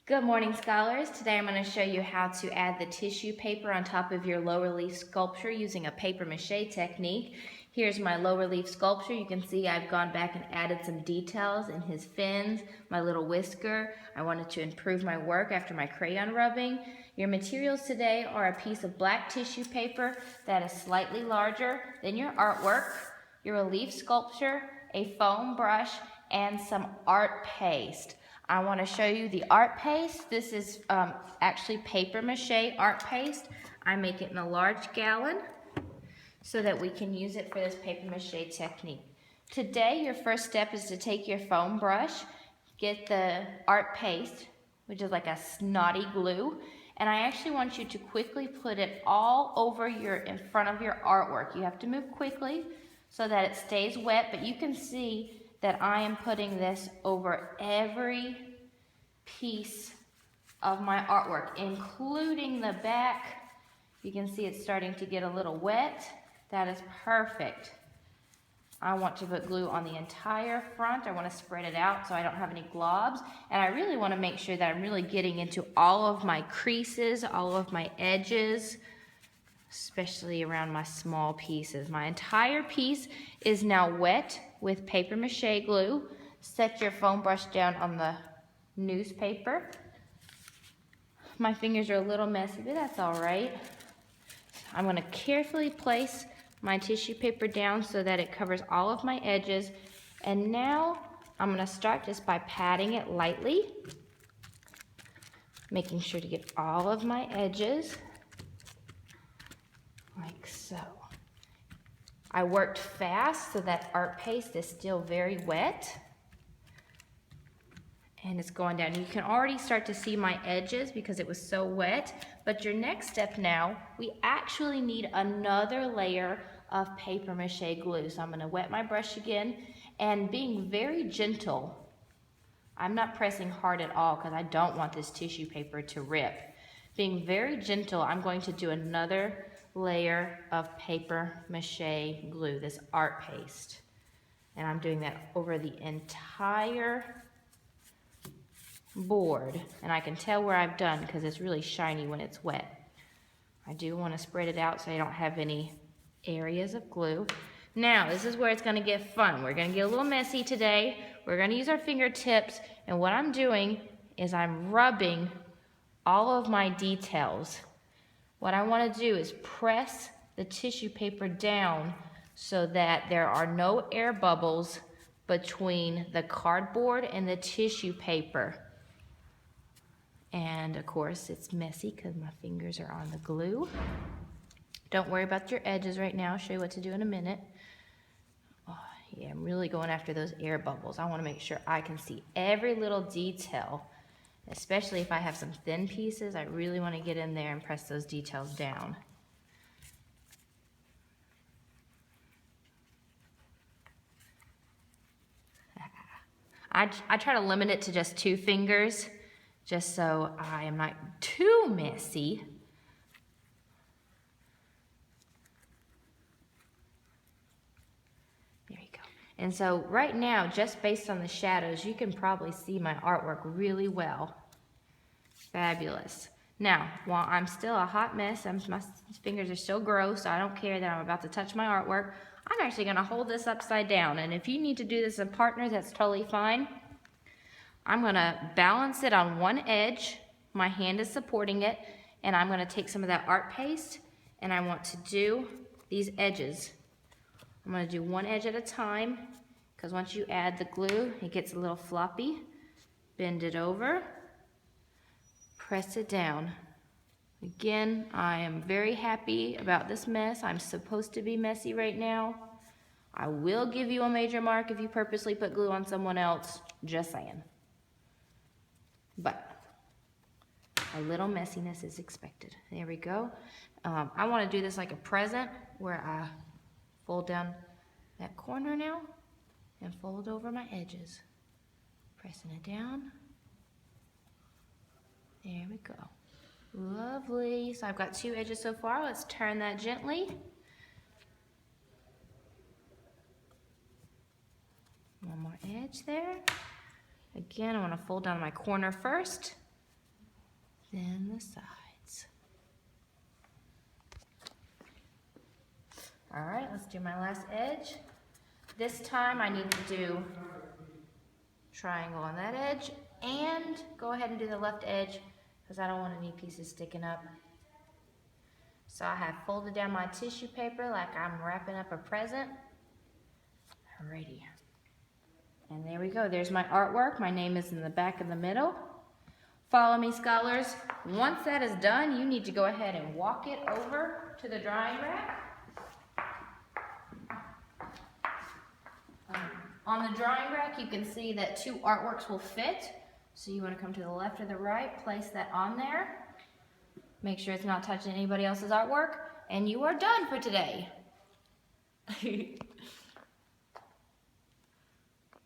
Good morning, scholars. Today I'm going to show you how to add the tissue paper on top of your lower leaf sculpture using a paper mache technique. Here's my lower leaf sculpture. You can see I've gone back and added some details in his fins, my little whisker. I wanted to improve my work after my crayon rubbing. Your materials today are a piece of black tissue paper that is slightly larger than your artwork, your relief sculpture, a foam brush, and some art paste. I want to show you the art paste. This is actually paper mache art paste. I make it in a large gallon so that we can use it for this paper mache technique. Today, your first step is to take your foam brush, get the art paste, which is like a snotty glue, and I actually want you to quickly put it all over in front of your artwork. You have to move quickly so that it stays wet, but you can see that I am putting this over every piece of my artwork, including the back. You can see it's starting to get a little wet. That is perfect. I want to put glue on the entire front. I want to spread it out so I don't have any globs. And I really want to make sure that I'm really getting into all of my creases, all of my edges, especially around my small pieces. My entire piece is now wet with paper mache glue. Set your foam brush down on the newspaper. My fingers are a little messy, but that's all right. I'm going to carefully place my tissue paper down so that it covers all of my edges. And now I'm going to start just by patting it lightly, making sure to get all of my edges, like so. I worked fast so that art paste is still very wet. And it's going down. You can already start to see my edges because it was so wet. But your next step now, we actually need another layer of paper mache glue. So I'm going to wet my brush again and being very gentle. I'm not pressing hard at all because I don't want this tissue paper to rip. Being very gentle, I'm going to do another layer of paper mache glue, this art paste. And I'm doing that over the entire board, and I can tell where I've done because it's really shiny when it's wet. I do want to spread it out so I don't have any areas of glue. Now, this is where it's going to get fun. We're going to get a little messy today. We're going to use our fingertips, and what I'm doing is I'm rubbing all of my details. What I want to do is press the tissue paper down so that there are no air bubbles between the cardboard and the tissue paper. And of course it's messy because my fingers are on the glue. Don't worry about your edges right now. I'll show you what to do in a minute. Oh, yeah, I'm really going after those air bubbles. I want to make sure I can see every little detail, especially if I have some thin pieces. I really want to get in there and press those details down. I try to limit it to just 2 fingers, just so I am not too messy. There you go. And so right now, just based on the shadows, you can probably see my artwork really well. Fabulous. Now, while I'm still a hot mess, my fingers are still gross, so I don't care that I'm about to touch my artwork, I'm actually going to hold this upside down. And if you need to do this in partners, that's totally fine. I'm going to balance it on one edge. My hand is supporting it. And I'm going to take some of that art paste, and I want to do these edges. I'm going to do one edge at a time, because once you add the glue, it gets a little floppy. Bend it over. Press it down. Again, I am very happy about this mess. I'm supposed to be messy right now. I will give you a major mark if you purposely put glue on someone else. Just saying. But a little messiness is expected. There we go. I want to do this like a present where I fold down that corner now and fold over my edges. Pressing it down. There we go. Lovely. So I've got 2 edges so far. Let's turn that gently. One more edge there. Again, I want to fold down my corner first. then the sides. All right, let's do my last edge. This time I need to do triangle on that edge and go ahead and do the left edge because I don't want any pieces sticking up. So I have folded down my tissue paper like I'm wrapping up a present. Alrighty. And there we go. There's my artwork. My name is in the back in the middle. Follow me, scholars. Once that is done, you need to go ahead and walk it over to the drying rack. On the drying rack, you can see that 2 artworks will fit. So you want to come to the left or the right, place that on there. Make sure it's not touching anybody else's artwork, and you are done for today.